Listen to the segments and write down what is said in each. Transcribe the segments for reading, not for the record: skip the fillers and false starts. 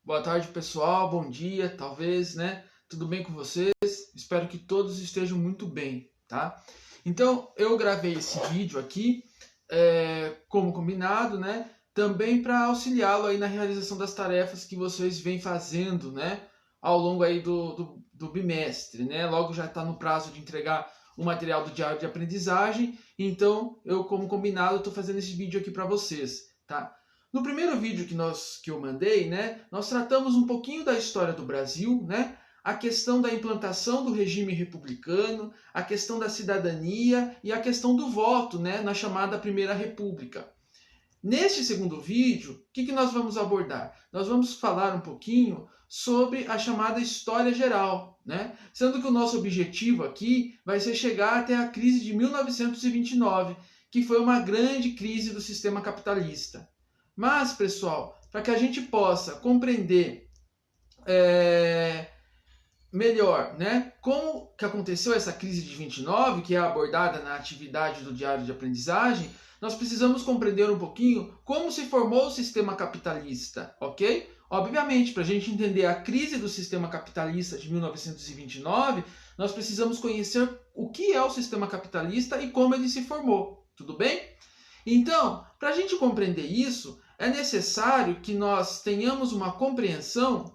Boa tarde, pessoal. Bom dia, talvez, né? Tudo bem com vocês? Espero que todos estejam muito bem, tá? Então, eu gravei esse vídeo aqui, como combinado, né? Também para auxiliá-lo aí na realização das tarefas que vocês vêm fazendo, né? Ao longo aí do bimestre, né? Logo já está no prazo de entregar o material do diário de aprendizagem. Então, eu, como combinado, estou fazendo esse vídeo aqui para vocês, tá? No primeiro vídeo que eu mandei, né, nós tratamos um pouquinho da história do Brasil, né, a questão da implantação do regime republicano, a questão da cidadania e a questão do voto, né, na chamada Primeira República. Neste segundo vídeo, o que nós vamos abordar? Nós vamos falar um pouquinho sobre a chamada história geral, né? Sendo que o nosso objetivo aqui vai ser chegar até a crise de 1929, que foi uma grande crise do sistema capitalista. Mas, pessoal, para que a gente possa compreender melhor, né, como que aconteceu essa crise de 29, que é abordada na atividade do diário de aprendizagem, nós precisamos compreender um pouquinho como se formou o sistema capitalista, ok? Obviamente, para a gente entender a crise do sistema capitalista de 1929, nós precisamos conhecer o que é o sistema capitalista e como ele se formou, tudo bem? Então, para a gente compreender isso, é necessário que nós tenhamos uma compreensão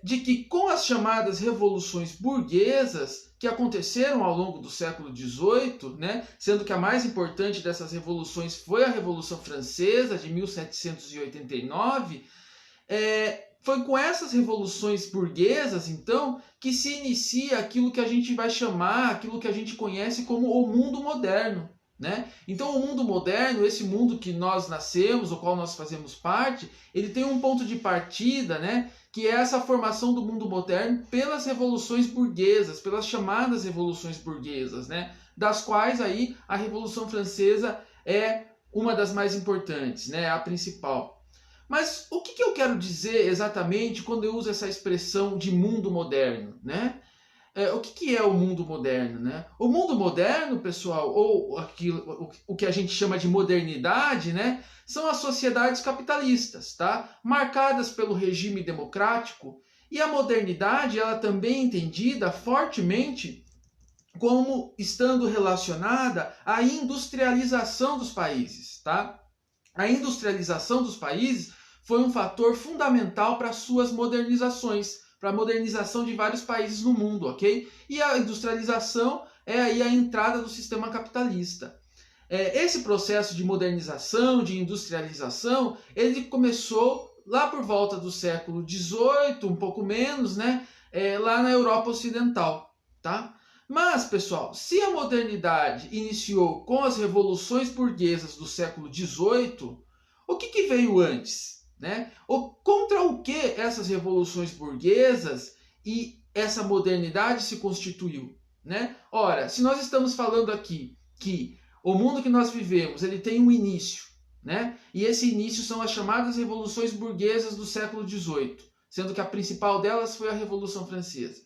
de que com as chamadas revoluções burguesas que aconteceram ao longo do século XVIII, né, sendo que a mais importante dessas revoluções foi a Revolução Francesa de 1789, foi com essas revoluções burguesas, então, que se inicia aquilo que a gente vai chamar, aquilo que a gente conhece como o mundo moderno. Né? Então o mundo moderno, esse mundo que nós nascemos, o qual nós fazemos parte, ele tem um ponto de partida, né, que é essa formação do mundo moderno pelas revoluções burguesas, pelas chamadas revoluções burguesas, né, das quais aí a Revolução Francesa é uma das mais importantes, né, a principal. Mas o que eu quero dizer exatamente quando eu uso essa expressão de mundo moderno, né? O que é o mundo moderno, né? O mundo moderno, pessoal, ou o que a gente chama de modernidade, né, são as sociedades capitalistas, tá? Marcadas pelo regime democrático. E a modernidade, ela também é entendida fortemente como estando relacionada à industrialização dos países, tá? A industrialização dos países foi um fator fundamental para suas modernizações, para a modernização de vários países no mundo, ok? E a industrialização é aí a entrada do sistema capitalista. Esse processo de modernização, de industrialização, ele começou lá por volta do século XVIII, um pouco menos, né? Lá na Europa Ocidental, tá? Mas, pessoal, se a modernidade iniciou com as revoluções burguesas do século XVIII, o que veio antes? Né? Contra o que essas revoluções burguesas e essa modernidade se constituiu? Né? Ora, se nós estamos falando aqui que o mundo que nós vivemos ele tem um início, né? E esse início são as chamadas revoluções burguesas do século XVIII, sendo que a principal delas foi a Revolução Francesa.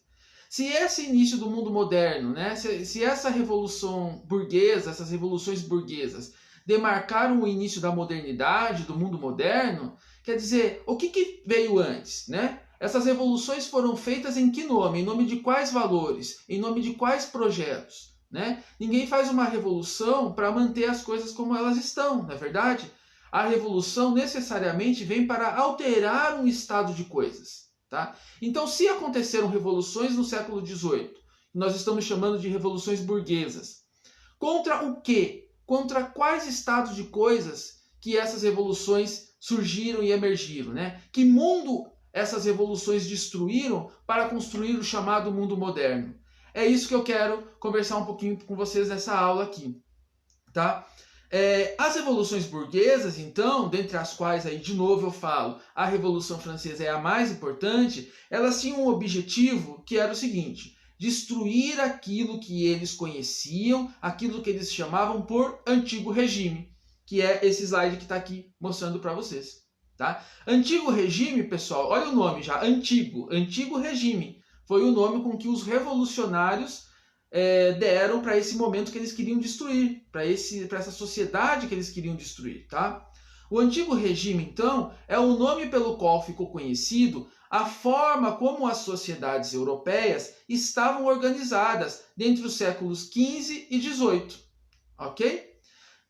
Se esse início do mundo moderno, né? se essa revolução burguesa, essas revoluções burguesas demarcaram o início da modernidade, do mundo moderno, quer dizer, o que veio antes, né? Essas revoluções foram feitas em que nome? Em nome de quais valores? Em nome de quais projetos? Né? Ninguém faz uma revolução para manter as coisas como elas estão, não é verdade? A revolução necessariamente vem para alterar um estado de coisas. Tá? Então, se aconteceram revoluções no século XVIII, nós estamos chamando de revoluções burguesas, contra o quê? Contra quais estados de coisas que essas revoluções surgiram e emergiram, né? Que mundo essas revoluções destruíram para construir o chamado mundo moderno? É isso que eu quero conversar um pouquinho com vocês nessa aula aqui, tá? As revoluções burguesas, então, dentre as quais aí de novo eu falo, a Revolução Francesa é a mais importante, elas tinham um objetivo que era o seguinte: destruir aquilo que eles conheciam, aquilo que eles chamavam por antigo regime, que é esse slide que está aqui mostrando para vocês. Tá? Antigo regime, pessoal, olha o nome já, antigo regime, foi o nome com que os revolucionários deram para esse momento que eles queriam destruir, para essa sociedade que eles queriam destruir. Tá? O Antigo Regime, então, é o nome pelo qual ficou conhecido a forma como as sociedades europeias estavam organizadas dentre os séculos XV e XVIII, ok?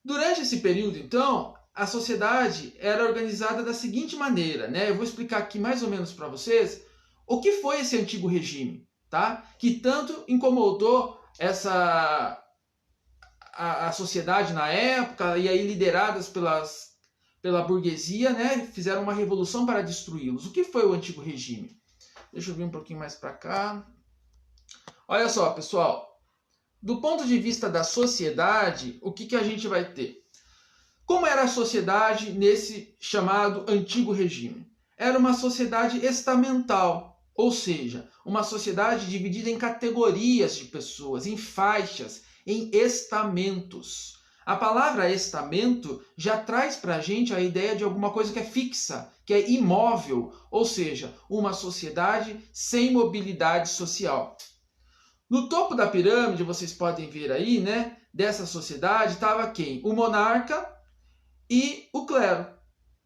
Durante esse período, então, a sociedade era organizada da seguinte maneira, né? Eu vou explicar aqui mais ou menos para vocês o que foi esse Antigo Regime, tá? Que tanto incomodou a sociedade na época, e aí lideradas pela burguesia, né, fizeram uma revolução para destruí-los. O que foi o Antigo Regime? Deixa eu vir um pouquinho mais para cá. Olha só, pessoal. Do ponto de vista da sociedade, o que a gente vai ter? Como era a sociedade nesse chamado Antigo Regime? Era uma sociedade estamental, ou seja, uma sociedade dividida em categorias de pessoas, em faixas, em estamentos. A palavra estamento já traz para a gente a ideia de alguma coisa que é fixa, que é imóvel, ou seja, uma sociedade sem mobilidade social. No topo da pirâmide, vocês podem ver aí, né, dessa sociedade, estava quem? O monarca e o clero,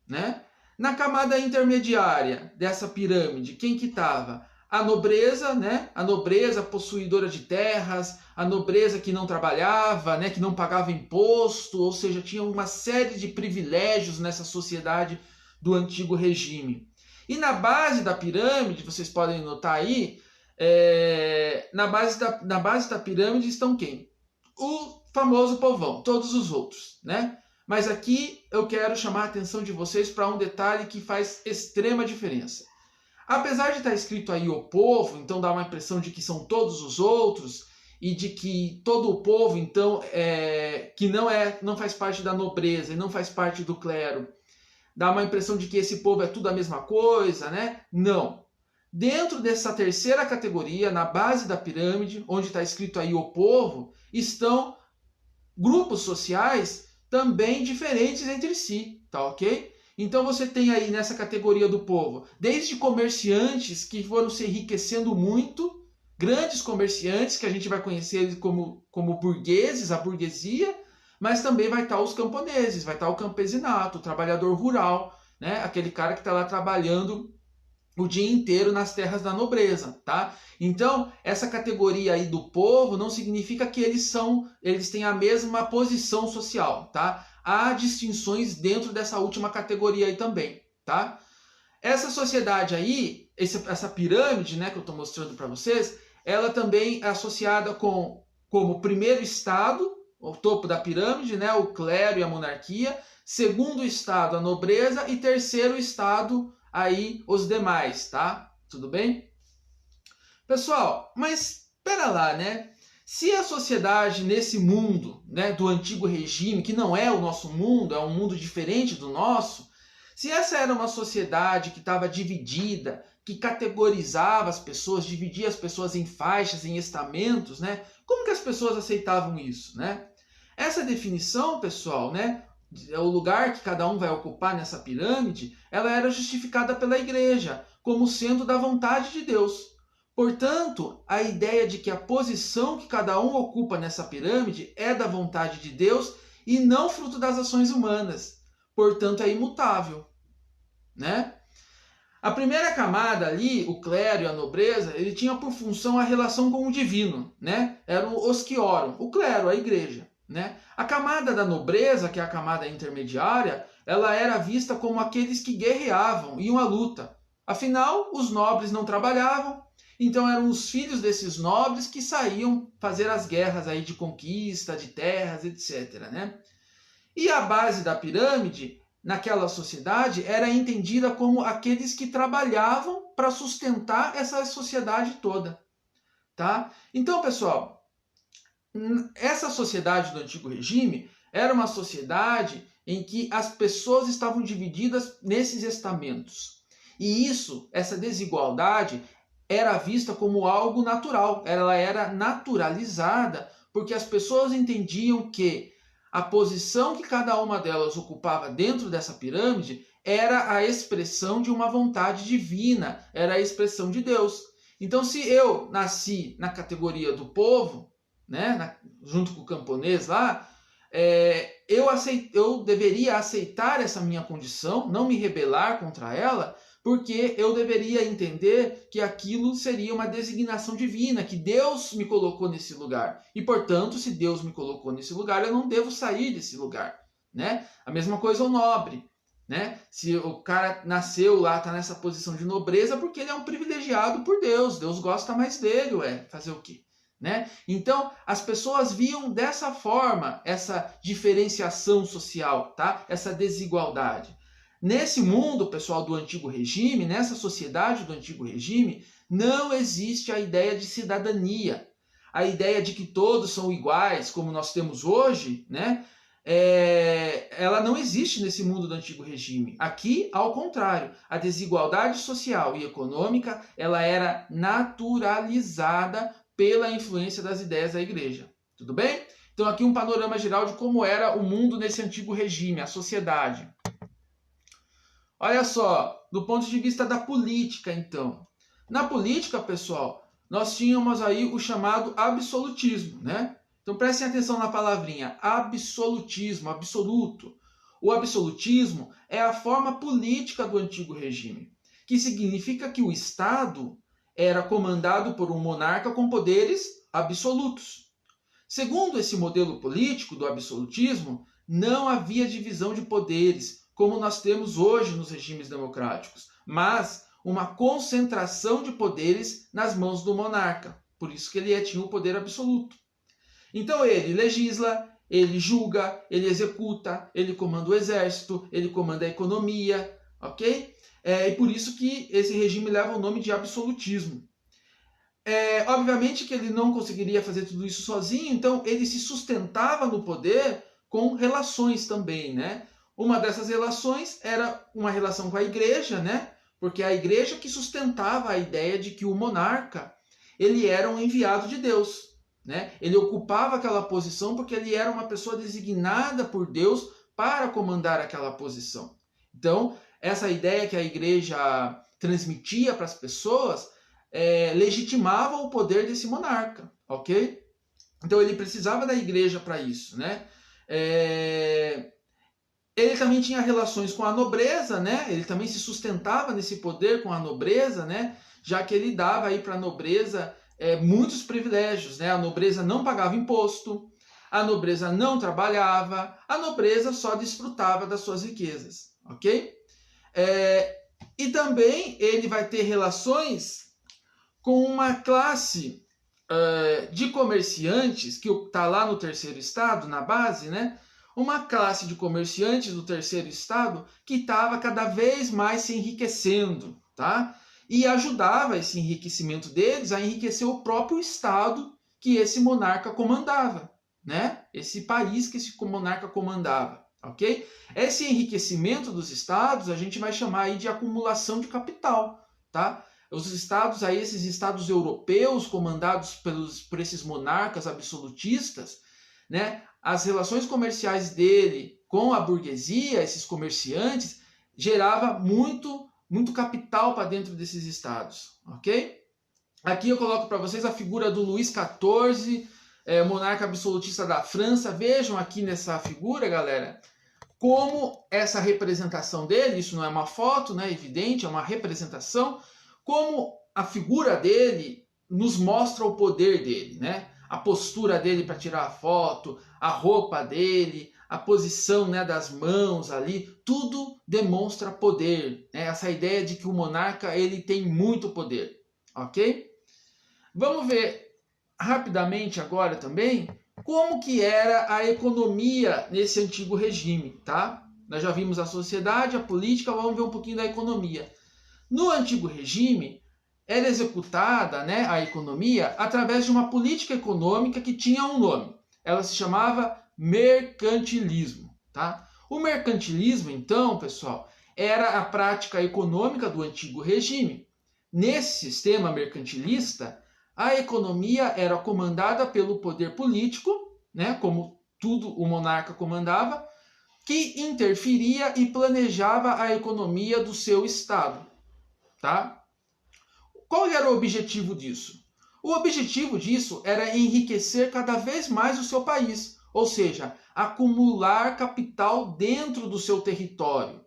né? Na camada intermediária dessa pirâmide, quem que estava? A nobreza, né? A nobreza possuidora de terras, a nobreza que não trabalhava, né? Que não pagava imposto, ou seja, tinha uma série de privilégios nessa sociedade do Antigo Regime. E na base da pirâmide, vocês podem notar aí, na base da pirâmide estão quem? O famoso povão, todos os outros, né? Mas aqui eu quero chamar a atenção de vocês para um detalhe que faz extrema diferença. Apesar de estar escrito aí o povo, então dá uma impressão de que são todos os outros, e de que todo o povo, então, que não faz parte da nobreza e não faz parte do clero, dá uma impressão de que esse povo é tudo a mesma coisa, né? Não. Dentro dessa terceira categoria, na base da pirâmide, onde está escrito aí o povo, estão grupos sociais também diferentes entre si, tá ok? Então você tem aí nessa categoria do povo, desde comerciantes que foram se enriquecendo muito, grandes comerciantes, que a gente vai conhecer eles como burgueses, a burguesia, mas também vai estar os camponeses, vai estar o campesinato, o trabalhador rural, né? Aquele cara que está lá trabalhando o dia inteiro nas terras da nobreza, tá? Então, essa categoria aí do povo não significa que eles têm a mesma posição social, tá? Há distinções dentro dessa última categoria aí também, tá? Essa sociedade aí, essa pirâmide, né, que eu estou mostrando para vocês, ela também é associada como primeiro estado, o topo da pirâmide, né, o clero e a monarquia, segundo estado, a nobreza, e terceiro estado, aí os demais, tá? Tudo bem? Pessoal, mas espera lá, né? Se a sociedade nesse mundo, né, do Antigo Regime, que não é o nosso mundo, é um mundo diferente do nosso, se essa era uma sociedade que estava dividida, que categorizava as pessoas, dividia as pessoas em faixas, em estamentos, né? Como que as pessoas aceitavam isso, né? Essa definição, pessoal, né, o lugar que cada um vai ocupar nessa pirâmide, ela era justificada pela igreja como sendo da vontade de Deus. Portanto, a ideia de que a posição que cada um ocupa nessa pirâmide é da vontade de Deus e não fruto das ações humanas. Portanto, é imutável, né? A primeira camada ali, o clero e a nobreza, ele tinha por função a relação com o divino, né? Eram os que oram, o clero, a igreja, né? A camada da nobreza, que é a camada intermediária, ela era vista como aqueles que guerreavam, iam à luta. Afinal, os nobres não trabalhavam, então eram os filhos desses nobres que saíam fazer as guerras aí de conquista, de terras, etc., né? E a base da pirâmide, naquela sociedade, era entendida como aqueles que trabalhavam para sustentar essa sociedade toda, tá? Então, pessoal, essa sociedade do Antigo Regime era uma sociedade em que as pessoas estavam divididas nesses estamentos. E essa desigualdade, era vista como algo natural. Ela era naturalizada porque as pessoas entendiam que a posição que cada uma delas ocupava dentro dessa pirâmide era a expressão de uma vontade divina, era a expressão de Deus. Então, se eu nasci na categoria do povo, né, junto com o camponês lá, eu deveria aceitar essa minha condição, não me rebelar contra ela, porque eu deveria entender que aquilo seria uma designação divina, que Deus me colocou nesse lugar. E, portanto, se Deus me colocou nesse lugar, eu não devo sair desse lugar, né? A mesma coisa o nobre, né? Se o cara nasceu lá, está nessa posição de nobreza, porque ele é um privilegiado por Deus. Deus gosta mais dele, fazer o quê? Né? Então, as pessoas viam dessa forma essa diferenciação social, tá? Essa desigualdade. Nesse mundo, pessoal, do Antigo Regime, nessa sociedade do Antigo Regime, não existe a ideia de cidadania. A ideia de que todos são iguais, como nós temos hoje, né? Ela não existe nesse mundo do Antigo Regime. Aqui, ao contrário, a desigualdade social e econômica ela era naturalizada pela influência das ideias da igreja. Tudo bem? Então aqui um panorama geral de como era o mundo nesse Antigo Regime, a sociedade. Olha só, do ponto de vista da política, então. Na política, pessoal, nós tínhamos aí o chamado absolutismo, né? Então prestem atenção na palavrinha absolutismo, absoluto. O absolutismo é a forma política do Antigo Regime, que significa que o Estado era comandado por um monarca com poderes absolutos. Segundo esse modelo político do absolutismo, não havia divisão de poderes, como nós temos hoje nos regimes democráticos, mas uma concentração de poderes nas mãos do monarca. Por isso que ele tinha o poder absoluto. Então ele legisla, ele julga, ele executa, ele comanda o exército, ele comanda a economia, ok? E por isso que esse regime leva o nome de absolutismo. Obviamente que ele não conseguiria fazer tudo isso sozinho, então ele se sustentava no poder com relações também, né? Uma dessas relações era uma relação com a igreja, né? Porque a igreja que sustentava a ideia de que o monarca ele era um enviado de Deus, né? Ele ocupava aquela posição porque ele era uma pessoa designada por Deus para comandar aquela posição. Então, essa ideia que a igreja transmitia para as pessoas legitimava o poder desse monarca, ok? Então ele precisava da igreja para isso, né? Ele também tinha relações com a nobreza, né? Ele também se sustentava nesse poder com a nobreza, né? Já que ele dava aí para a nobreza muitos privilégios, né? A nobreza não pagava imposto, a nobreza não trabalhava, a nobreza só desfrutava das suas riquezas, ok? E também ele vai ter relações com uma classe de comerciantes que está lá no terceiro estado, na base, né? Uma classe de comerciantes do terceiro estado que estava cada vez mais se enriquecendo, tá? E ajudava esse enriquecimento deles a enriquecer o próprio estado que esse monarca comandava, né? Esse país que esse monarca comandava, ok? Esse enriquecimento dos estados a gente vai chamar aí de acumulação de capital, tá? Os estados aí, esses estados europeus comandados por esses monarcas absolutistas, né? As relações comerciais dele com a burguesia, esses comerciantes, gerava muito capital para dentro desses estados, ok? Aqui eu coloco para vocês a figura do Luís XIV, monarca absolutista da França. Vejam aqui nessa figura, galera, como essa representação dele, isso não é uma foto, né, evidente, é uma representação, como a figura dele nos mostra o poder dele, né? A postura dele para tirar a foto, a roupa dele, a posição, né, das mãos ali, tudo demonstra poder, né? Essa ideia de que o monarca ele tem muito poder, ok? Vamos ver rapidamente agora também como que era a economia nesse antigo regime, tá? Nós já vimos a sociedade, a política, vamos ver um pouquinho da economia. No antigo regime, era executada, né, a economia através de uma política econômica que tinha um nome. Ela se chamava mercantilismo, tá? O mercantilismo, então, pessoal, era a prática econômica do antigo regime. Nesse sistema mercantilista, a economia era comandada pelo poder político, né, como tudo o monarca comandava, que interferia e planejava a economia do seu estado. Tá? Qual era o objetivo disso? O objetivo disso era enriquecer cada vez mais o seu país, ou seja, acumular capital dentro do seu território.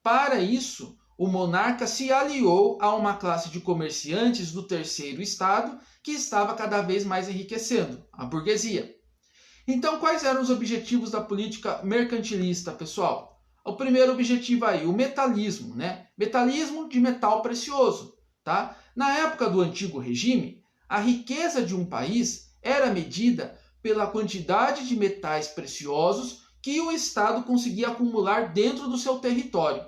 Para isso, o monarca se aliou a uma classe de comerciantes do terceiro estado que estava cada vez mais enriquecendo, a burguesia. Então, quais eram os objetivos da política mercantilista, pessoal? O primeiro objetivo aí, o metalismo, né? Metalismo de metal precioso, tá? Na época do antigo regime, a riqueza de um país era medida pela quantidade de metais preciosos que o Estado conseguia acumular dentro do seu território.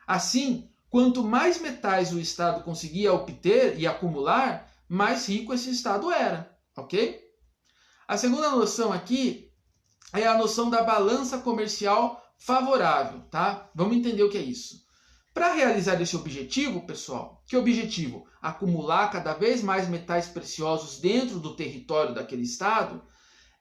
Assim, quanto mais metais o Estado conseguia obter e acumular, mais rico esse Estado era, ok? A segunda noção aqui é a noção da balança comercial favorável, tá? Vamos entender o que é isso. Para realizar esse objetivo, pessoal, que objetivo? Acumular cada vez mais metais preciosos dentro do território daquele estado,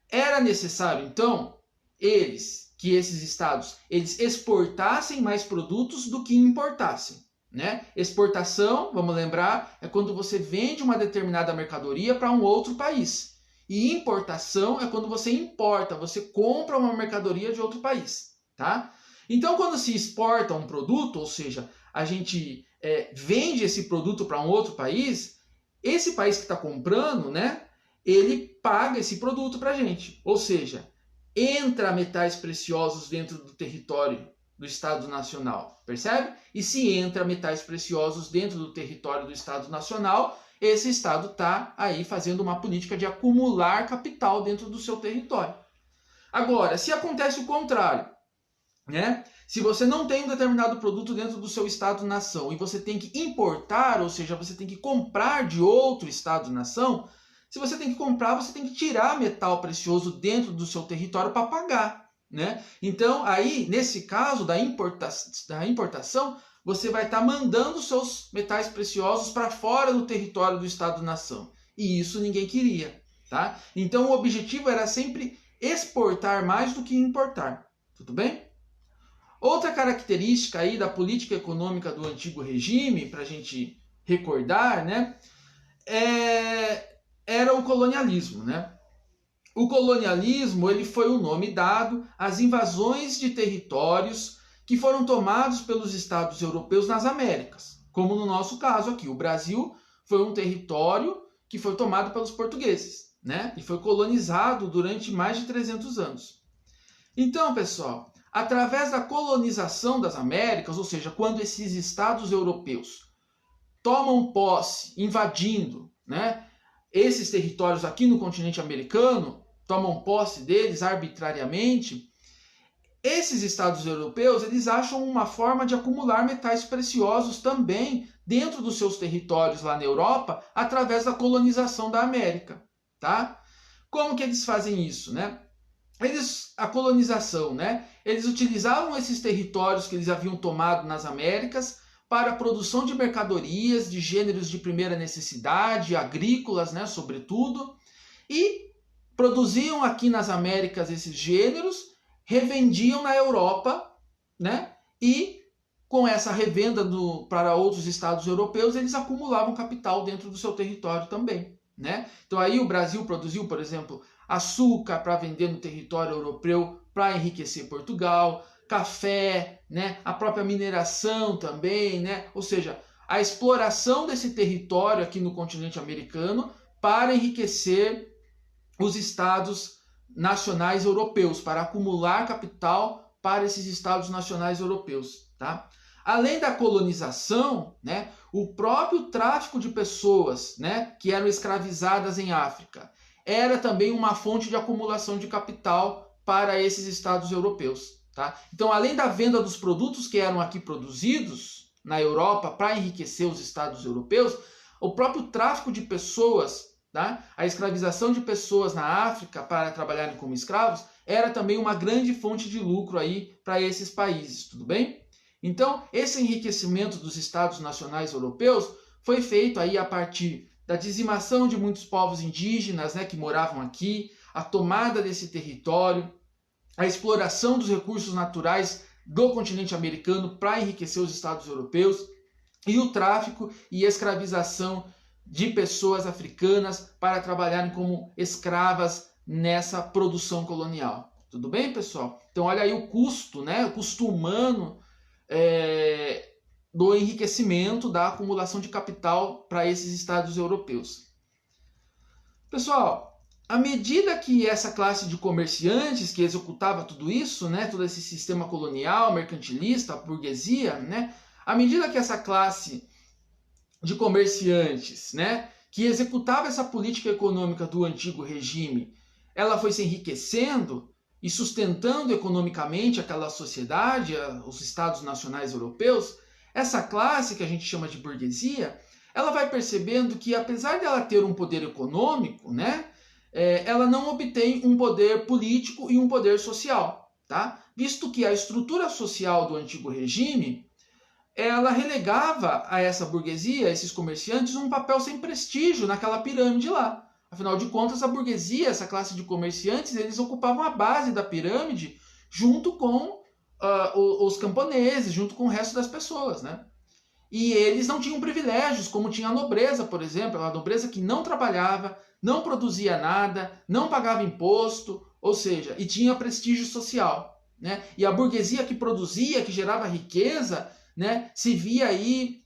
era necessário, então, esses estados, eles exportassem mais produtos do que importassem, né? Exportação, vamos lembrar, é quando você vende uma determinada mercadoria para um outro país. E importação é quando você importa, você compra uma mercadoria de outro país, tá? Então, quando se exporta um produto, ou seja, a gente vende esse produto para um outro país, esse país que está comprando, né, ele paga esse produto para a gente. Ou seja, entra metais preciosos dentro do território do Estado Nacional, percebe? E se entra metais preciosos dentro do território do Estado Nacional, esse Estado está aí fazendo uma política de acumular capital dentro do seu território. Agora, se acontece o contrário, né? Se você não tem um determinado produto dentro do seu Estado-nação e você tem que importar, ou seja, você tem que comprar de outro Estado-nação, se você tem que comprar, você tem que tirar metal precioso dentro do seu território para pagar, né? Então, aí, nesse caso da importação, você vai estar mandando seus metais preciosos para fora do território do Estado-nação. E isso ninguém queria, tá? Então, o objetivo era sempre exportar mais do que importar. Tudo bem? Outra característica aí da política econômica do antigo regime, para a gente recordar, né, era o colonialismo, né? O colonialismo ele foi o nome dado às invasões de territórios que foram tomados pelos estados europeus nas Américas, como no nosso caso aqui. O Brasil foi um território que foi tomado pelos portugueses, né? E foi colonizado durante mais de 300 anos. Então, pessoal, através da colonização das Américas, ou seja, quando esses estados europeus tomam posse, invadindo, né, esses territórios aqui no continente americano, tomam posse deles arbitrariamente, esses estados europeus eles acham uma forma de acumular metais preciosos também dentro dos seus territórios lá na Europa, através da colonização da América, tá? Como que eles fazem isso, né? A colonização, né? Eles utilizavam esses territórios que eles haviam tomado nas Américas para a produção de mercadorias, de gêneros de primeira necessidade, agrícolas, né, sobretudo, e produziam aqui nas Américas esses gêneros, revendiam na Europa, né? E com essa revenda para outros estados europeus, eles acumulavam capital dentro do seu território também, né? Então aí o Brasil produziu, por exemplo, açúcar para vender no território europeu para enriquecer Portugal, café, né? A própria mineração também, né? Ou seja, a exploração desse território aqui no continente americano para enriquecer os estados nacionais europeus, para acumular capital para esses estados nacionais europeus, tá? Além da colonização, né, o próprio tráfico de pessoas, né, que eram escravizadas em África, era também uma fonte de acumulação de capital para esses estados europeus, tá? Então, além da venda dos produtos que eram aqui produzidos na Europa para enriquecer os estados europeus, o próprio tráfico de pessoas, tá? A escravização de pessoas na África para trabalharem como escravos era também uma grande fonte de lucro aí para esses países, tudo bem? Então, esse enriquecimento dos estados nacionais europeus foi feito aí a partir da dizimação de muitos povos indígenas, né, que moravam aqui, a tomada desse território, a exploração dos recursos naturais do continente americano para enriquecer os estados europeus e o tráfico e escravização de pessoas africanas para trabalharem como escravas nessa produção colonial, Tudo bem, pessoal? Então olha aí o custo, né? O custo humano do enriquecimento, da acumulação de capital para esses estados europeus. Pessoal, à medida que essa classe de comerciantes que executava tudo isso, né, todo esse sistema colonial, mercantilista, a burguesia, né, à medida que essa classe de comerciantes, né, que executava essa política econômica do antigo regime, ela foi se enriquecendo e sustentando economicamente aquela sociedade, os estados nacionais europeus, essa classe que a gente chama de burguesia, ela vai percebendo que apesar de ela ter um poder econômico, né, ela não obtém um poder político e um poder social, tá? Visto que a estrutura social do antigo regime, ela relegava a essa burguesia, a esses comerciantes, um papel sem prestígio naquela pirâmide lá. Afinal de contas, a burguesia, essa classe de comerciantes, eles ocupavam a base da pirâmide junto com os camponeses, junto com o resto das pessoas, né? E eles não tinham privilégios, como tinha a nobreza, por exemplo, a nobreza que não trabalhava, não produzia nada, não pagava imposto, ou seja, e tinha prestígio social, né? E a burguesia que produzia, que gerava riqueza, né, se via aí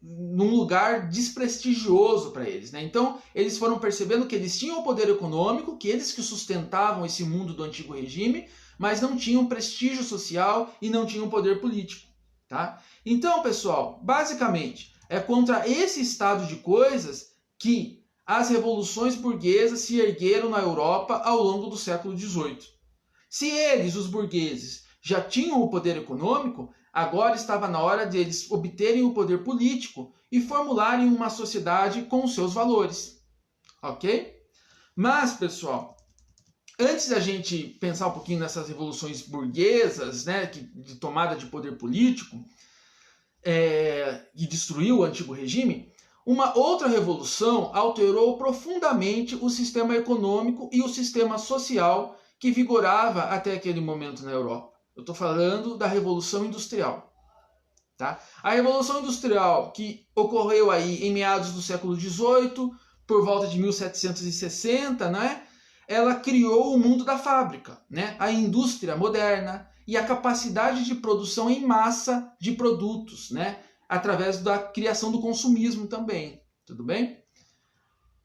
num lugar desprestigioso para eles, né? Então eles foram percebendo que eles tinham o poder econômico, que eles que sustentavam esse mundo do antigo regime, mas não tinham prestígio social e não tinham poder político, tá? Então, pessoal, basicamente é contra esse estado de coisas que as revoluções burguesas se ergueram na Europa ao longo do século XVIII. Se eles, os burgueses, já tinham o poder econômico, agora estava na hora de eles obterem o poder político e formularem uma sociedade com os seus valores. Ok? Mas, pessoal, antes da gente pensar um pouquinho nessas revoluções burguesas, né, de tomada de poder político, e destruiu o antigo regime, uma outra revolução alterou profundamente o sistema econômico e o sistema social que vigorava até aquele momento na Europa. Eu estou falando da Revolução Industrial. Tá? A Revolução Industrial, que ocorreu aí em meados do século XVIII, por volta de 1760, né? Ela criou o mundo da fábrica, né? A indústria moderna e a capacidade de produção em massa de produtos, né? Através da criação do consumismo também. Tudo bem?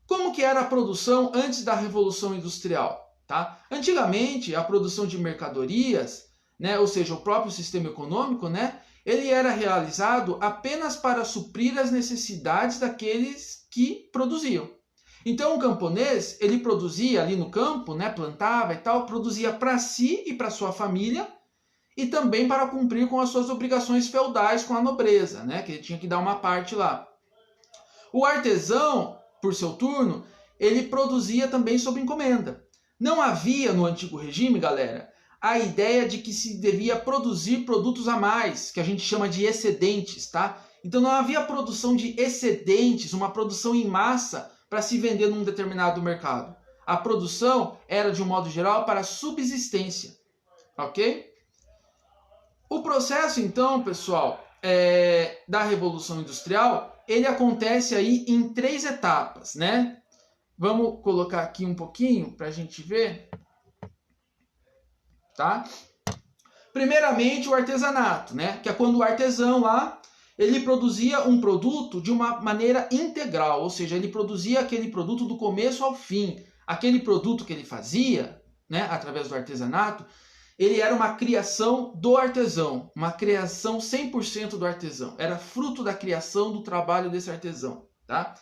Como que era a produção antes da Revolução Industrial? Tá? Antigamente, a produção de mercadorias, né, ou seja, o próprio sistema econômico, né, ele era realizado apenas para suprir as necessidades daqueles que produziam. Então, o camponês, ele produzia ali no campo, né, plantava e tal, produzia para si e para sua família e também para cumprir com as suas obrigações feudais com a nobreza, né, que ele tinha que dar uma parte lá. O artesão, por seu turno, ele produzia também sob encomenda. Não havia no antigo regime, galera, a ideia de que se devia produzir produtos a mais, que a gente chama de excedentes, tá? Então não havia produção de excedentes, uma produção em massa para se vender num determinado mercado. A produção era, de um modo geral, para subsistência, ok? O processo, então, pessoal, da Revolução Industrial, ele acontece aí em 3 etapas, né? Vamos colocar aqui um pouquinho para a gente ver. Tá? Primeiramente, o artesanato, né? Que é quando o artesão lá, ele produzia um produto de uma maneira integral, ou seja, ele produzia aquele produto do começo ao fim. Aquele produto que ele fazia, né, através do artesanato, ele era uma criação do artesão, uma criação 100% do artesão. Era fruto da criação do trabalho desse artesão, tá?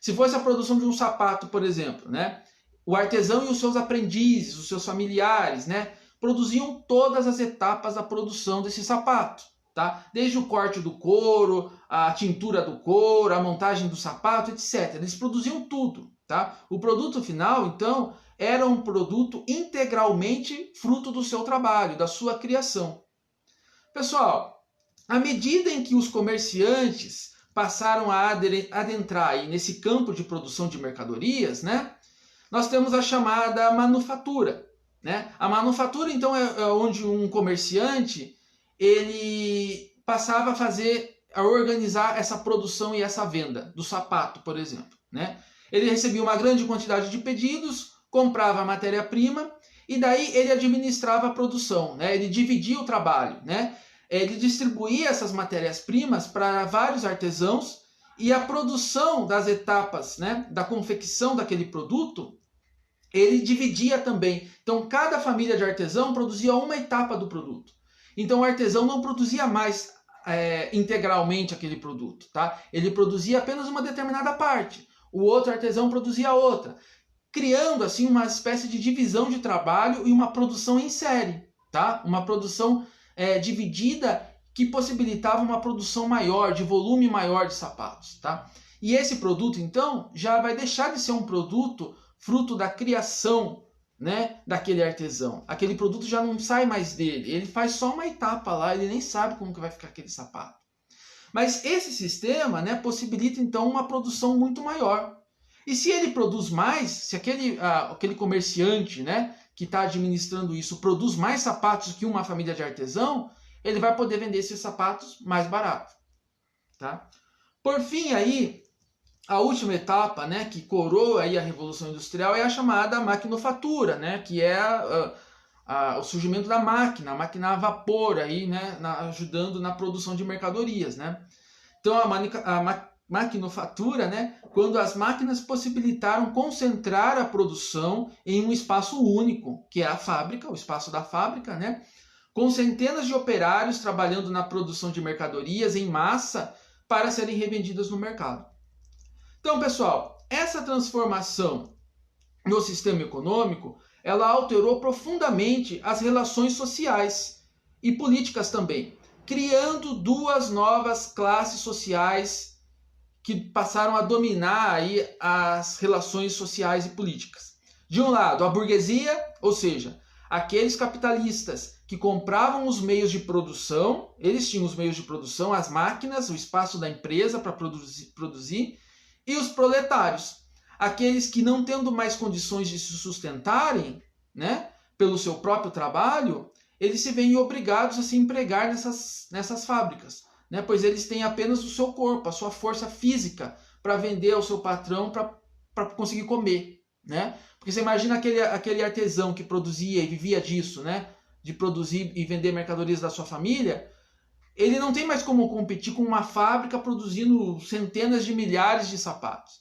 Se fosse a produção de um sapato, por exemplo, né, o artesão e os seus aprendizes, os seus familiares, né, produziam todas as etapas da produção desse sapato, tá? Desde o corte do couro, a tintura do couro, a montagem do sapato, etc. Eles produziam tudo, tá? O produto final, então, era um produto integralmente fruto do seu trabalho, da sua criação. Pessoal, à medida em que os comerciantes passaram a adentrar aí nesse campo de produção de mercadorias, né, nós temos a chamada manufatura. Né? A manufatura, então, é onde um comerciante ele passava a organizar essa produção e essa venda do sapato, por exemplo. Né? Ele recebia uma grande quantidade de pedidos, comprava a matéria-prima e daí ele administrava a produção, né? Ele dividia o trabalho, né? Ele distribuía essas matérias-primas para vários artesãos e a produção das etapas, né, da confecção daquele produto, ele dividia também. Então, cada família de artesão produzia uma etapa do produto. Então, o artesão não produzia mais integralmente aquele produto, tá? Ele produzia apenas uma determinada parte. O outro artesão produzia outra, criando assim uma espécie de divisão de trabalho e uma produção em série, tá? Uma produção dividida que possibilitava uma produção maior, de volume maior de sapatos, tá? E esse produto, então, já vai deixar de ser um produto fruto da criação, né, daquele artesão. Aquele produto já não sai mais dele, ele faz só uma etapa lá, ele nem sabe como que vai ficar aquele sapato. Mas esse sistema, né, possibilita então uma produção muito maior. E se ele produz mais, se aquele comerciante, né, que está administrando isso produz mais sapatos que uma família de artesão, ele vai poder vender esses sapatos mais barato, tá? Por fim, aí, a última etapa, né, que coroa aí a Revolução Industrial é a chamada maquinofatura, né, que é o surgimento da máquina, a máquina a vapor, aí, né, ajudando na produção de mercadorias. Né? Então, a maquinofatura, né, quando as máquinas possibilitaram concentrar a produção em um espaço único, que é a fábrica, o espaço da fábrica, né, com centenas de operários trabalhando na produção de mercadorias em massa para serem revendidas no mercado. Então, pessoal, essa transformação no sistema econômico, ela alterou profundamente as relações sociais e políticas também, criando duas novas classes sociais que passaram a dominar aí as relações sociais e políticas. De um lado, a burguesia, ou seja, aqueles capitalistas que compravam os meios de produção, eles tinham os meios de produção, as máquinas, o espaço da empresa para produzir, e os proletários, aqueles que não tendo mais condições de se sustentarem, né, pelo seu próprio trabalho, eles se veem obrigados a se empregar nessas fábricas, né, pois eles têm apenas o seu corpo, a sua força física para vender ao seu patrão para conseguir comer, né? Porque você imagina aquele artesão que produzia e vivia disso, né, de produzir e vender mercadorias da sua família, ele não tem mais como competir com uma fábrica produzindo centenas de milhares de sapatos,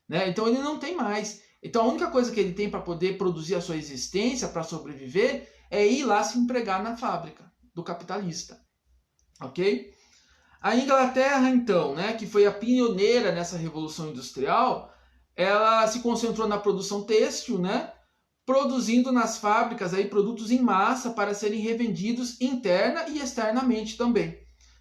né? Então ele não tem mais. Então a única coisa que ele tem para poder produzir a sua existência, para sobreviver, é ir lá se empregar na fábrica do capitalista, ok? A Inglaterra, então, né, que foi a pioneira nessa Revolução Industrial, ela se concentrou na produção têxtil, né, produzindo nas fábricas aí produtos em massa para serem revendidos interna e externamente também,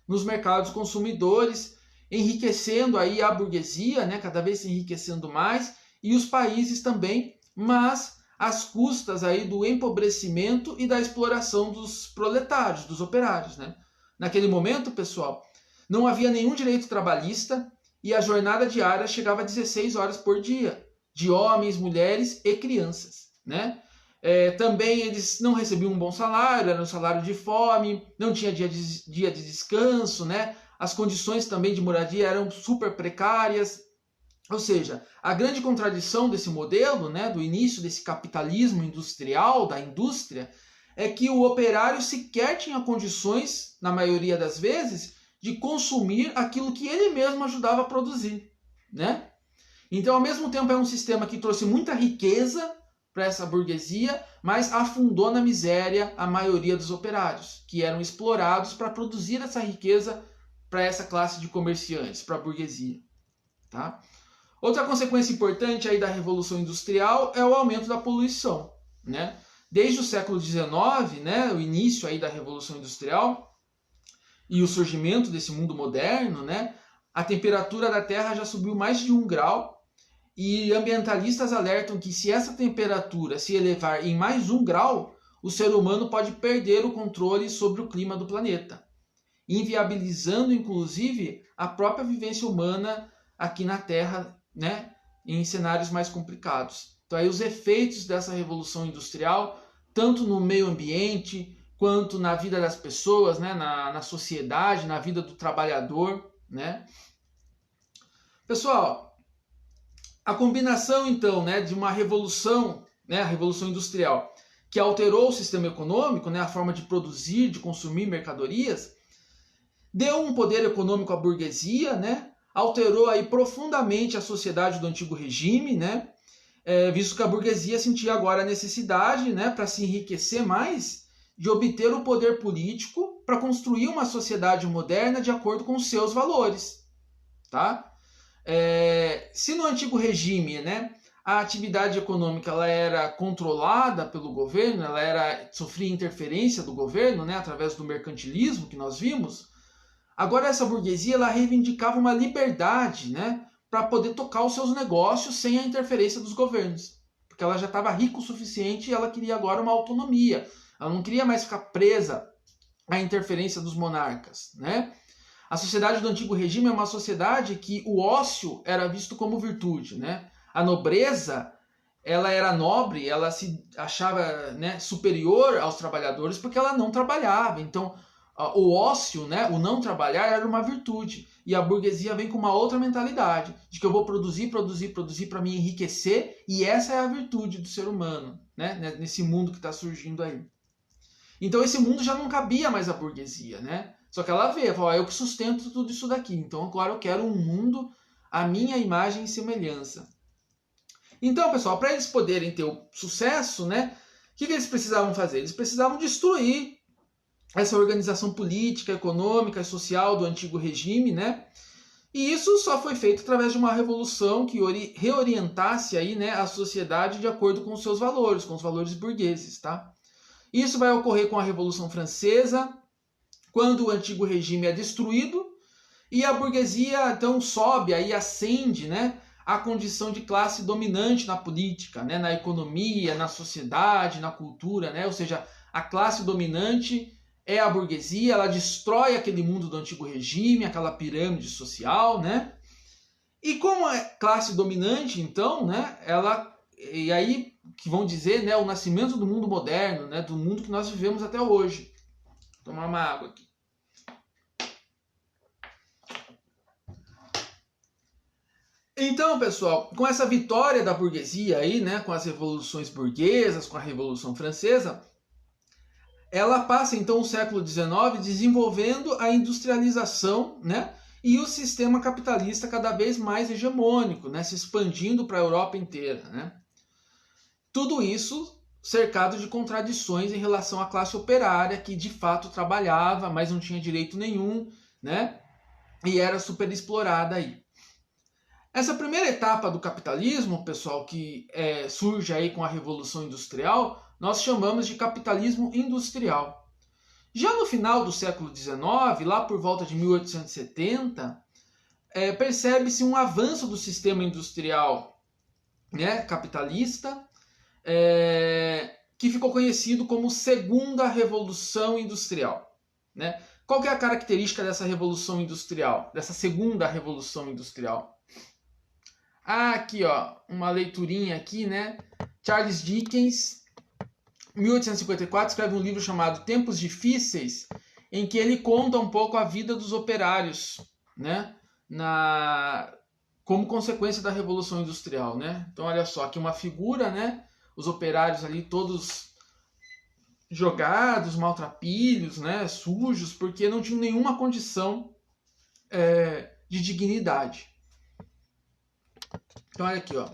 nos mercados consumidores, enriquecendo aí a burguesia, né, cada vez se enriquecendo mais, e os países também, mas às custas aí do empobrecimento e da exploração dos proletários, dos operários, né? Naquele momento, pessoal, não havia nenhum direito trabalhista e a jornada diária chegava a 16 horas por dia, de homens, mulheres e crianças, né? Também eles não recebiam um bom salário, era um salário de fome, não tinha dia de descanso, né? As condições também de moradia eram super precárias. Ou seja, a grande contradição desse modelo, né, do início desse capitalismo industrial, da indústria, é que o operário sequer tinha condições, na maioria das vezes, de consumir aquilo que ele mesmo ajudava a produzir, né? Então, ao mesmo tempo, é um sistema que trouxe muita riqueza para essa burguesia, mas afundou na miséria a maioria dos operários, que eram explorados para produzir essa riqueza para essa classe de comerciantes, para a burguesia, tá? Outra consequência importante aí da Revolução Industrial é o aumento da poluição, né? Desde o século XIX, né, o início aí da Revolução Industrial e o surgimento desse mundo moderno, né, a temperatura da Terra já subiu mais de 1 grau e ambientalistas alertam que se essa temperatura se elevar em mais 1 grau, o ser humano pode perder o controle sobre o clima do planeta, inviabilizando inclusive a própria vivência humana aqui na Terra, né, em cenários mais complicados. Então aí os efeitos dessa Revolução Industrial, tanto no meio ambiente, quanto na vida das pessoas, né, na sociedade, na vida do trabalhador, né? Pessoal, a combinação então, né, de uma revolução né, a Revolução Industrial, que alterou o sistema econômico, né, a forma de produzir, de consumir mercadorias, deu um poder econômico à burguesia, né, alterou aí profundamente a sociedade do antigo regime, né, visto que a burguesia sentia agora a necessidade, né, para se enriquecer mais, de obter o poder político para construir uma sociedade moderna de acordo com os seus valores. Tá? Se no antigo regime, né, a atividade econômica ela era controlada pelo governo, sofria interferência do governo, né, através do mercantilismo que nós vimos, agora essa burguesia ela reivindicava uma liberdade, né, para poder tocar os seus negócios sem a interferência dos governos. Porque ela já estava rica o suficiente e ela queria agora uma autonomia. Ela não queria mais ficar presa à interferência dos monarcas, né? A sociedade do antigo regime é uma sociedade que o ócio era visto como virtude, né? A nobreza, ela era nobre, ela se achava, né, superior aos trabalhadores porque ela não trabalhava. Então, o ócio, né, o não trabalhar era uma virtude. E a burguesia vem com uma outra mentalidade, de que eu vou produzir para me enriquecer, e essa é a virtude do ser humano, né, nesse mundo que está surgindo aí. Então esse mundo já não cabia mais à burguesia, né? Só que ela vê, fala, eu que sustento tudo isso daqui, então agora eu quero um mundo à minha imagem e semelhança. Então, pessoal, para eles poderem ter o sucesso, né, o que eles precisavam fazer? Eles precisavam destruir essa organização política, econômica e social do antigo regime, né? E isso só foi feito através de uma revolução que reorientasse aí, né, a sociedade de acordo com os seus valores, com os valores burgueses, tá? Isso vai ocorrer com a Revolução Francesa, quando o antigo regime é destruído e a burguesia então sobe, aí ascende, né, a condição de classe dominante na política, né, na economia, na sociedade, na cultura, né? Ou seja, a classe dominante é a burguesia, ela destrói aquele mundo do antigo regime, aquela pirâmide social, né? E como é classe dominante, então, né, e aí que vão dizer, né, o nascimento do mundo moderno, né, do mundo que nós vivemos até hoje. Vou tomar uma água aqui. Então, pessoal, com essa vitória da burguesia aí, né, com as revoluções burguesas, com a Revolução Francesa, ela passa então o século XIX desenvolvendo a industrialização, né, e o sistema capitalista cada vez mais hegemônico, né, se expandindo para a Europa inteira, né? Tudo isso cercado de contradições em relação à classe operária, que de fato trabalhava, mas não tinha direito nenhum, né? E era super explorada aí. Essa primeira etapa do capitalismo, pessoal, que surge aí com a Revolução Industrial, nós chamamos de capitalismo industrial. Já no final do século XIX, lá por volta de 1870, percebe-se um avanço do sistema industrial, né, capitalista, que ficou conhecido como Segunda Revolução Industrial, né? Qual que é a característica dessa Revolução Industrial, dessa Segunda Revolução Industrial? Aqui, ó, uma leiturinha aqui, né? Charles Dickens, 1854, escreve um livro chamado Tempos Difíceis, em que ele conta um pouco a vida dos operários, né? Como consequência da Revolução Industrial, né? Então, olha só, aqui uma figura, né? Os operários ali todos jogados, maltrapilhos, né? Sujos, porque não tinham nenhuma condição de dignidade. Então, olha aqui, ó.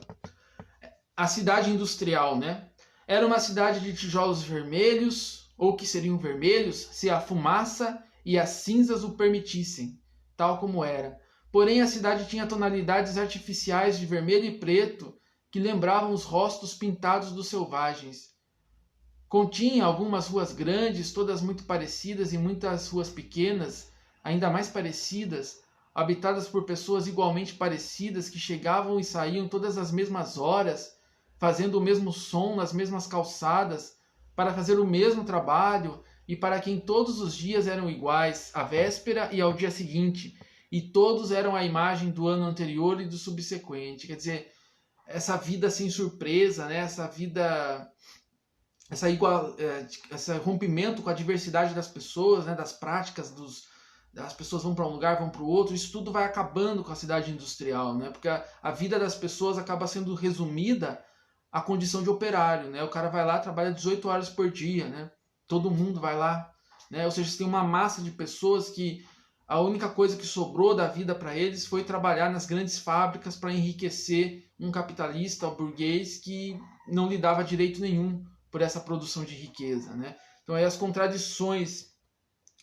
A cidade industrial, né? Era uma cidade de tijolos vermelhos, ou que seriam vermelhos, se a fumaça e as cinzas o permitissem, tal como era. Porém, a cidade tinha tonalidades artificiais de vermelho e preto que lembravam os rostos pintados dos selvagens. Continha algumas ruas grandes, todas muito parecidas, e muitas ruas pequenas, ainda mais parecidas, habitadas por pessoas igualmente parecidas que chegavam e saíam todas às mesmas horas, fazendo o mesmo som nas mesmas calçadas, para fazer o mesmo trabalho e para quem todos os dias eram iguais, à véspera e ao dia seguinte, e todos eram a imagem do ano anterior e do subsequente. Quer dizer, essa vida sem surpresa, né? Essa vida, esse rompimento com a diversidade das pessoas, né? Das práticas, as pessoas vão para um lugar, vão para o outro, isso tudo vai acabando com a cidade industrial, né? Porque a vida das pessoas acaba sendo resumida a condição de operário, né? O cara vai lá, trabalha 18 horas por dia, né? Todo mundo vai lá, né? Ou seja, você tem uma massa de pessoas que a única coisa que sobrou da vida para eles foi trabalhar nas grandes fábricas para enriquecer um capitalista, um burguês que não lhe dava direito nenhum por essa produção de riqueza, né? Então aí as contradições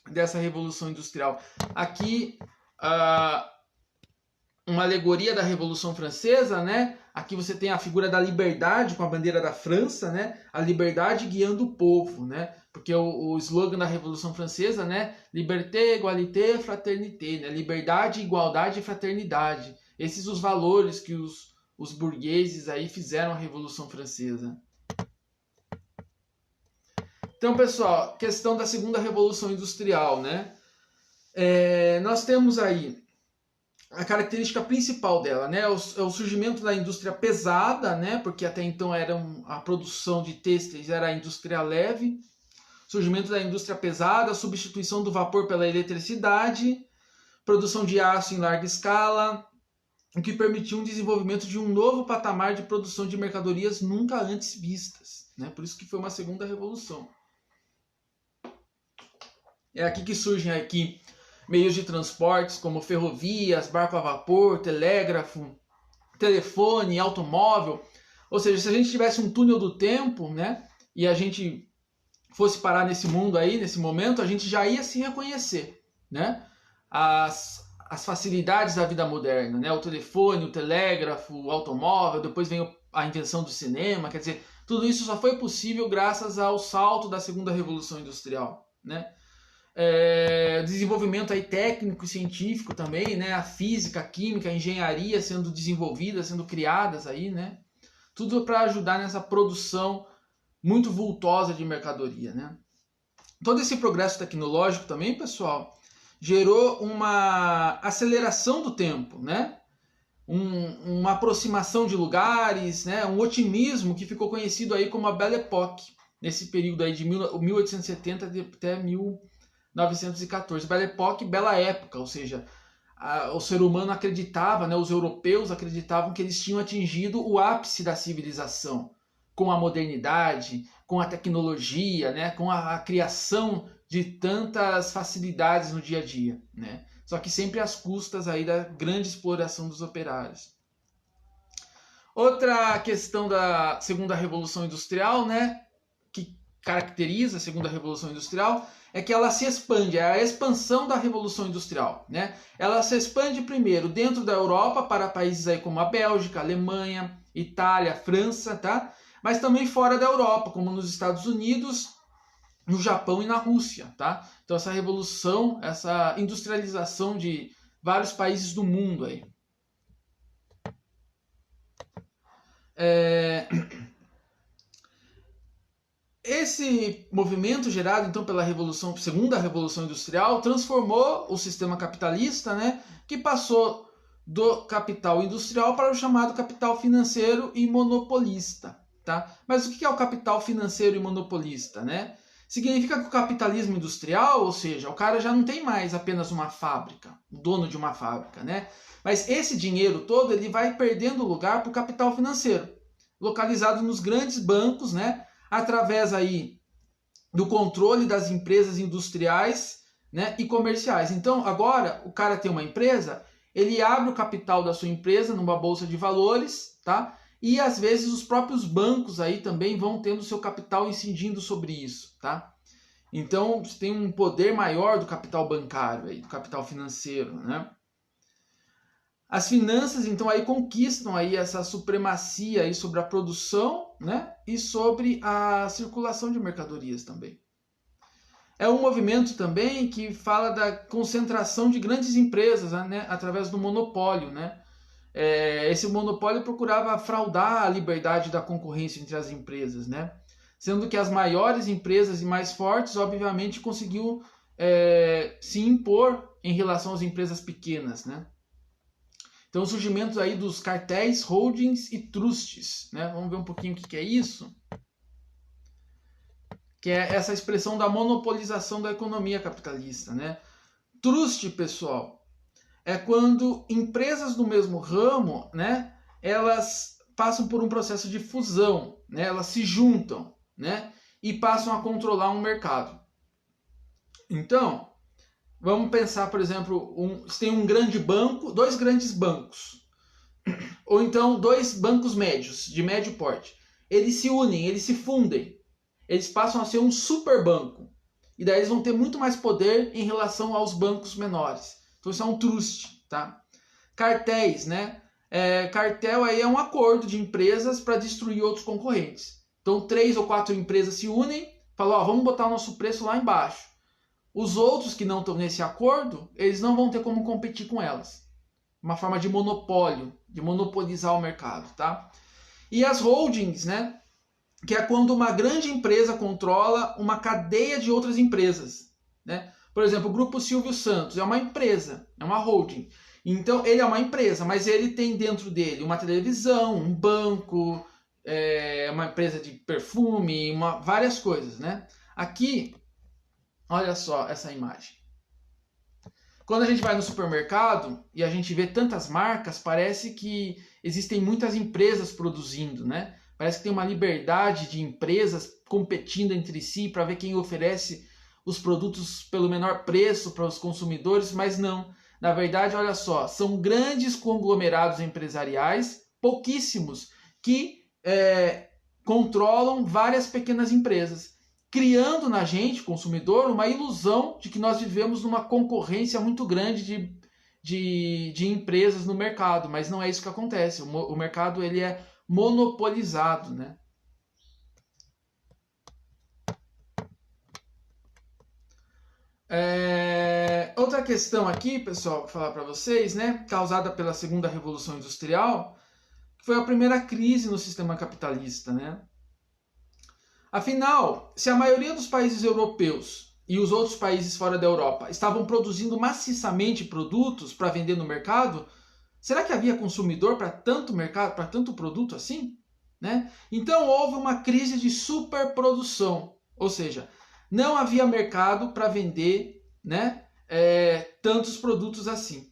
dessa Revolução Industrial. Aqui uma alegoria da Revolução Francesa, né? Aqui você tem a figura da liberdade com a bandeira da França, né? A liberdade guiando o povo, né? Porque o slogan da Revolução Francesa, né? Liberté, égalité, fraternité, né? Liberdade, igualdade e fraternidade. Esses os valores que os burgueses aí fizeram a Revolução Francesa. Então, pessoal, questão da segunda Revolução Industrial, né? Nós temos aí a característica principal dela, né, é o surgimento da indústria pesada, né, porque até então a produção de têxteis era a indústria leve, surgimento da indústria pesada, a substituição do vapor pela eletricidade, produção de aço em larga escala, o que permitiu um desenvolvimento de um novo patamar de produção de mercadorias nunca antes vistas, né, por isso que foi uma segunda revolução. É aqui que surgem aqui meios de transportes como ferrovias, barco a vapor, telégrafo, telefone, automóvel. Ou seja, se a gente tivesse um túnel do tempo, né, e a gente fosse parar nesse mundo aí, nesse momento, a gente já ia se reconhecer, né, as facilidades da vida moderna, né, o telefone, o telégrafo, o automóvel, depois vem a invenção do cinema, quer dizer, tudo isso só foi possível graças ao salto da segunda revolução industrial, né. Desenvolvimento aí técnico e científico também, né? A física, a química, a engenharia sendo desenvolvidas, sendo criadas aí, né? Tudo para ajudar nessa produção muito vultosa de mercadoria, né? Todo esse progresso tecnológico também, pessoal, gerou uma aceleração do tempo, né? Uma aproximação de lugares, né? Um otimismo que ficou conhecido aí como a Belle Époque, nesse período aí de 1870 até 1914. Belle Époque, bela época, ou seja, o ser humano acreditava, né, os europeus acreditavam que eles tinham atingido o ápice da civilização, com a modernidade, com a tecnologia, né, com a criação de tantas facilidades no dia a dia, né? Só que sempre às custas aí da grande exploração dos operários. Outra questão da segunda revolução industrial, né, que caracteriza a segunda revolução industrial, é que ela se expande, é a expansão da Revolução Industrial, né? Ela se expande primeiro dentro da Europa para países aí como a Bélgica, a Alemanha, Itália, França, tá? Mas também fora da Europa, como nos Estados Unidos, no Japão e na Rússia, tá? Então essa revolução, essa industrialização de vários países do mundo aí. Esse movimento gerado então pela segunda revolução industrial transformou o sistema capitalista, né, que passou do capital industrial para o chamado capital financeiro e monopolista, tá? Mas o que é o capital financeiro e monopolista, né? Significa que o capitalismo industrial, ou seja, o cara já não tem mais apenas uma fábrica, o dono de uma fábrica, né? Mas esse dinheiro todo ele vai perdendo lugar para o capital financeiro, localizado nos grandes bancos, né? Através aí do controle das empresas industriais, né, e comerciais. Então, agora, o cara tem uma empresa, ele abre o capital da sua empresa numa bolsa de valores, tá? E às vezes os próprios bancos aí também vão tendo seu capital incidindo sobre isso, tá? Então, você tem um poder maior do capital bancário aí, do capital financeiro, né? As finanças, então, aí conquistam aí essa supremacia aí sobre a produção, né, e sobre a circulação de mercadorias também. É um movimento também que fala da concentração de grandes empresas, né, através do monopólio, né? Esse monopólio procurava fraudar a liberdade da concorrência entre as empresas, né? Sendo que as maiores empresas e mais fortes, obviamente, conseguiam se impor em relação às empresas pequenas, né? Então, o surgimento aí dos cartéis, holdings e trusts, né? Vamos ver um pouquinho o que é isso. Que é essa expressão da monopolização da economia capitalista, né? Trust, pessoal, é quando empresas do mesmo ramo, né, elas passam por um processo de fusão, né? Elas se juntam, né? E passam a controlar um mercado. Então, vamos pensar, por exemplo, se tem um grande banco, dois grandes bancos, ou então dois bancos médios, de médio porte. Eles se unem, eles se fundem, eles passam a ser um super banco. E daí eles vão ter muito mais poder em relação aos bancos menores. Então isso é um trust, tá? Cartéis, né? Cartel aí é um acordo de empresas para destruir outros concorrentes. Então 3 ou 4 empresas se unem, falam, ó, vamos botar o nosso preço lá embaixo. Os outros que não estão nesse acordo, eles não vão ter como competir com elas. Uma forma de monopólio, de monopolizar o mercado, tá? E as holdings, né? Que é quando uma grande empresa controla uma cadeia de outras empresas, né? Por exemplo, o Grupo Silvio Santos é uma empresa, é uma holding. Então, ele é uma empresa, mas ele tem dentro dele uma televisão, um banco, uma empresa de perfume, várias coisas, né? Aqui, olha só essa imagem. Quando a gente vai no supermercado e a gente vê tantas marcas, parece que existem muitas empresas produzindo, né? Parece que tem uma liberdade de empresas competindo entre si para ver quem oferece os produtos pelo menor preço para os consumidores, mas não. Na verdade, olha só, são grandes conglomerados empresariais, pouquíssimos, que controlam várias pequenas empresas, criando na gente, consumidor, uma ilusão de que nós vivemos numa concorrência muito grande de empresas no mercado, mas não é isso que acontece. O mercado ele é monopolizado, né? Outra questão aqui, pessoal, vou falar para vocês, né, causada pela segunda revolução industrial, foi a primeira crise no sistema capitalista, né? Afinal, se a maioria dos países europeus e os outros países fora da Europa estavam produzindo maciçamente produtos para vender no mercado, será que havia consumidor para tanto mercado, para tanto produto assim? Né? Então houve uma crise de superprodução, ou seja, não havia mercado para vender, né, tantos produtos assim.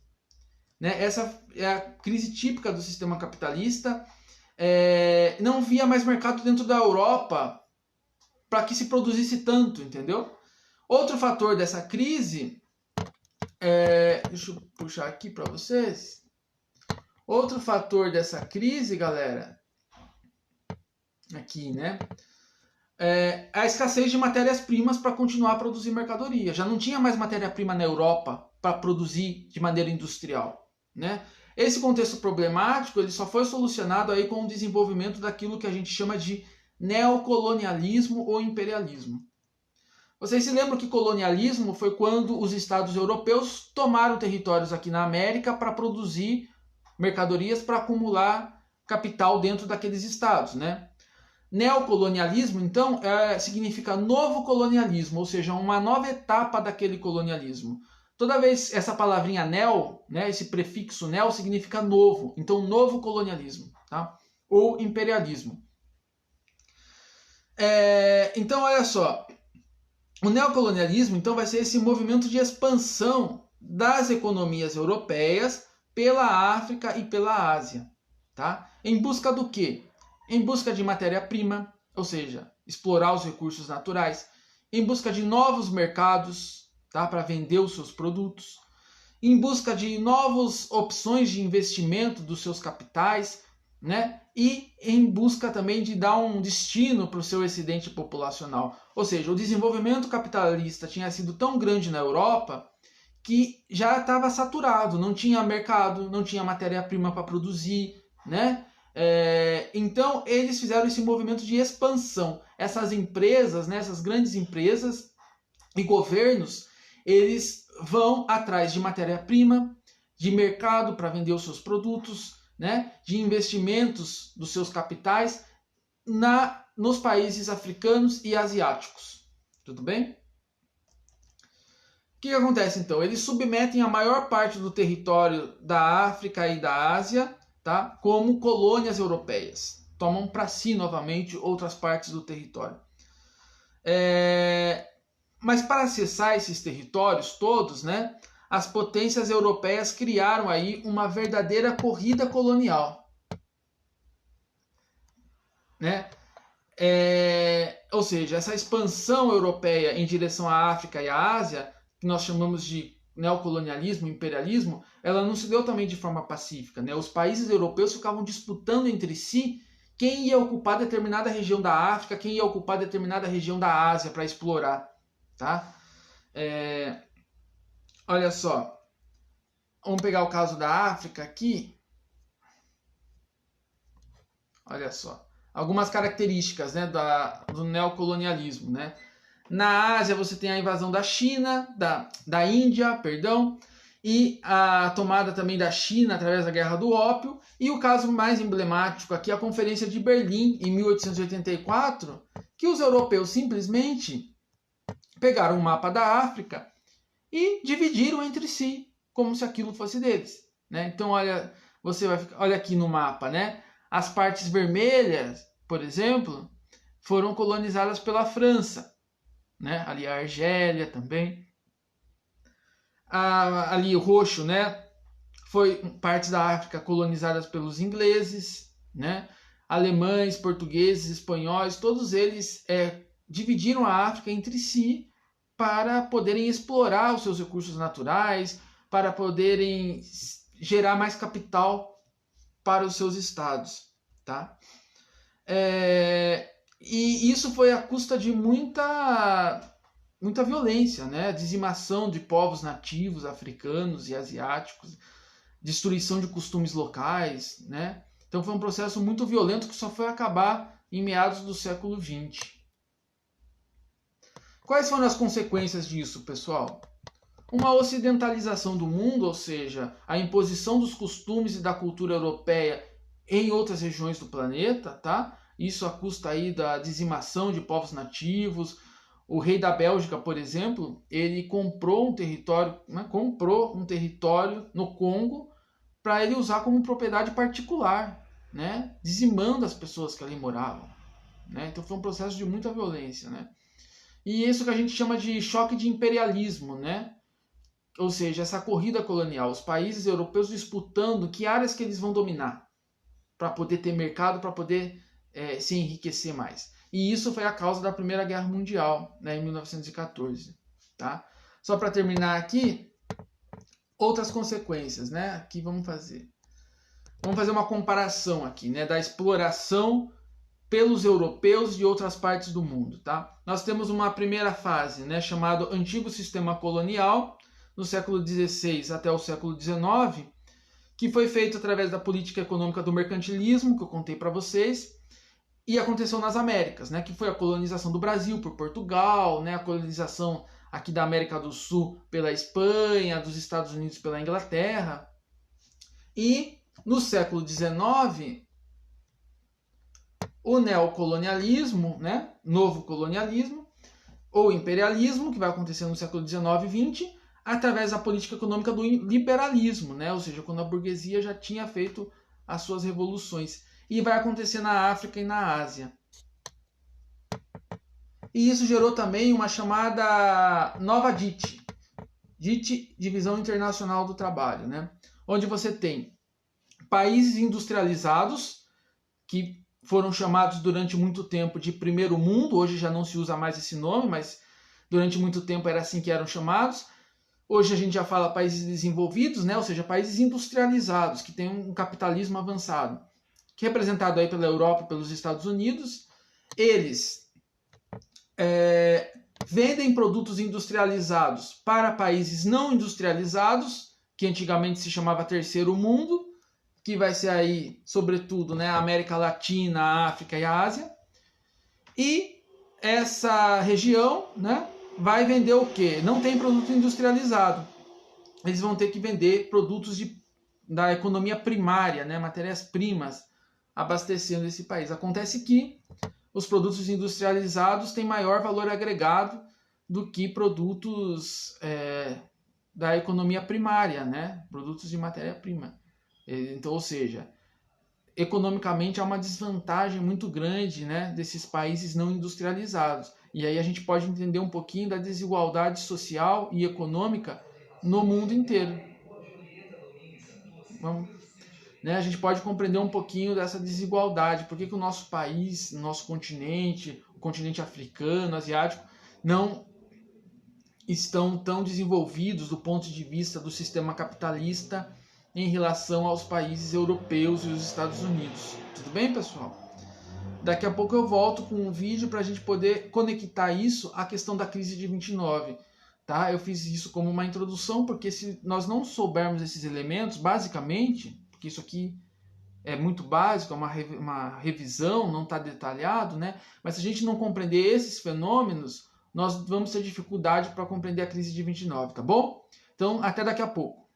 Né? Essa é a crise típica do sistema capitalista. Não havia mais mercado dentro da Europa para que se produzisse tanto, entendeu? Outro fator dessa crise, deixa eu puxar aqui para vocês. Outro fator dessa crise, galera, aqui, né? A escassez de matérias-primas para continuar a produzir mercadoria. Já não tinha mais matéria-prima na Europa para produzir de maneira industrial, né? Esse contexto problemático ele só foi solucionado aí com o desenvolvimento daquilo que a gente chama de neocolonialismo ou imperialismo. Vocês se lembram que colonialismo foi quando os estados europeus tomaram territórios aqui na América para produzir mercadorias para acumular capital dentro daqueles estados, né? Neocolonialismo, então, significa novo colonialismo, ou seja, uma nova etapa daquele colonialismo. Toda vez essa palavrinha neo, né, esse prefixo neo significa novo, então novo colonialismo, tá? Ou imperialismo. Então, olha só, o neocolonialismo então vai ser esse movimento de expansão das economias europeias pela África e pela Ásia, tá? Em busca do quê? Em busca de matéria-prima, ou seja, explorar os recursos naturais, em busca de novos mercados, tá? Para vender os seus produtos, em busca de novas opções de investimento dos seus capitais, né? E em busca também de dar um destino para o seu excedente populacional. Ou seja, o desenvolvimento capitalista tinha sido tão grande na Europa que já estava saturado, não tinha mercado, não tinha matéria-prima para produzir, né? Então eles fizeram esse movimento de expansão. Essas empresas, né, essas grandes empresas e governos, eles vão atrás de matéria-prima, de mercado para vender os seus produtos, né, de investimentos dos seus capitais nos países africanos e asiáticos. Tudo bem? O que acontece então? Eles submetem a maior parte do território da África e da Ásia, tá, como colônias europeias. Tomam para si novamente outras partes do território. Mas para acessar esses territórios todos, né, as potências europeias criaram aí uma verdadeira corrida colonial. né? Ou seja, essa expansão europeia em direção à África e à Ásia, que nós chamamos de neocolonialismo, imperialismo, ela não se deu também de forma pacífica, né? Os países europeus ficavam disputando entre si quem ia ocupar determinada região da África, quem ia ocupar determinada região da Ásia para explorar, tá? Olha só, vamos pegar o caso da África aqui. Olha só, algumas características, né, do neocolonialismo, né? Na Ásia você tem a invasão da China, da Índia, perdão, e a tomada também da China através da Guerra do Ópio, e o caso mais emblemático aqui é a Conferência de Berlim, em 1884, que os europeus simplesmente pegaram um mapa da África e dividiram entre si, como se aquilo fosse deles, né? Então olha aqui no mapa, né? As partes vermelhas, por exemplo, foram colonizadas pela França, né? Ali a Argélia também. Ali o roxo, né? Foi partes da África colonizadas pelos ingleses, né? Alemães, portugueses, espanhóis, todos eles dividiram a África entre si para poderem explorar os seus recursos naturais, para poderem gerar mais capital para os seus estados, tá? E isso foi à custa de muita violência, né? Dizimação de povos nativos africanos e asiáticos, destruição de costumes locais, né? Então foi um processo muito violento que só foi acabar em meados do século XX. Quais foram as consequências disso, pessoal? Uma ocidentalização do mundo, ou seja, a imposição dos costumes e da cultura europeia em outras regiões do planeta, tá? Isso à custa aí da dizimação de povos nativos. O rei da Bélgica, por exemplo, ele comprou um território, né? No Congo para ele usar como propriedade particular, né? Dizimando as pessoas que ali moravam, né? Então foi um processo de muita violência, né? E isso que a gente chama de choque de imperialismo, né? Ou seja, essa corrida colonial, os países europeus disputando que áreas que eles vão dominar para poder ter mercado, para poder se enriquecer mais. E isso foi a causa da Primeira Guerra Mundial, né, em 1914. Tá? Só para terminar aqui, outras consequências, né? Aqui vamos fazer uma comparação aqui, né, da exploração pelos europeus de outras partes do mundo, tá? Nós temos uma primeira fase, né, chamada Antigo Sistema Colonial, no século XVI até o século XIX, que foi feito através da política econômica do mercantilismo, que eu contei para vocês, e aconteceu nas Américas, né, que foi a colonização do Brasil por Portugal, né, a colonização aqui da América do Sul pela Espanha, dos Estados Unidos pela Inglaterra. E no século XIX, o neocolonialismo, né, novo colonialismo, ou imperialismo, que vai acontecer no século XIX e XX, através da política econômica do liberalismo, né, ou seja, quando a burguesia já tinha feito as suas revoluções. E vai acontecer na África e na Ásia. E isso gerou também uma chamada nova DIT, Divisão Internacional do Trabalho, né, onde você tem países industrializados, que foram chamados durante muito tempo de primeiro mundo, hoje já não se usa mais esse nome, mas durante muito tempo era assim que eram chamados. Hoje a gente já fala países desenvolvidos, né? Ou seja, países industrializados, que têm um capitalismo avançado, que é representado aí pela Europa e pelos Estados Unidos. Eles vendem produtos industrializados para países não industrializados, que antigamente se chamava Terceiro Mundo, que vai ser aí, sobretudo, né, a América Latina, a África e a Ásia. E essa região, né, vai vender o quê? Não tem produto industrializado. Eles vão ter que vender produtos da economia primária, né, matérias-primas, abastecendo esse país. Acontece que os produtos industrializados têm maior valor agregado do que produtos da economia primária, né, produtos de matéria-prima. Então, ou seja, economicamente há uma desvantagem muito grande, né, desses países não industrializados. E aí a gente pode entender um pouquinho da desigualdade social e econômica no mundo inteiro. Vamos. né, a gente pode compreender um pouquinho dessa desigualdade. Por que que o nosso país, o nosso continente, o continente africano, asiático, não estão tão desenvolvidos do ponto de vista do sistema capitalista em relação aos países europeus e os Estados Unidos. Tudo bem, pessoal? Daqui a pouco eu volto com um vídeo para a gente poder conectar isso à questão da crise de 29. Tá? Eu fiz isso como uma introdução, porque se nós não soubermos esses elementos, basicamente, porque isso aqui é muito básico, é uma revisão, não está detalhado, né? Mas se a gente não compreender esses fenômenos, nós vamos ter dificuldade para compreender a crise de 29, tá bom? Então, até daqui a pouco.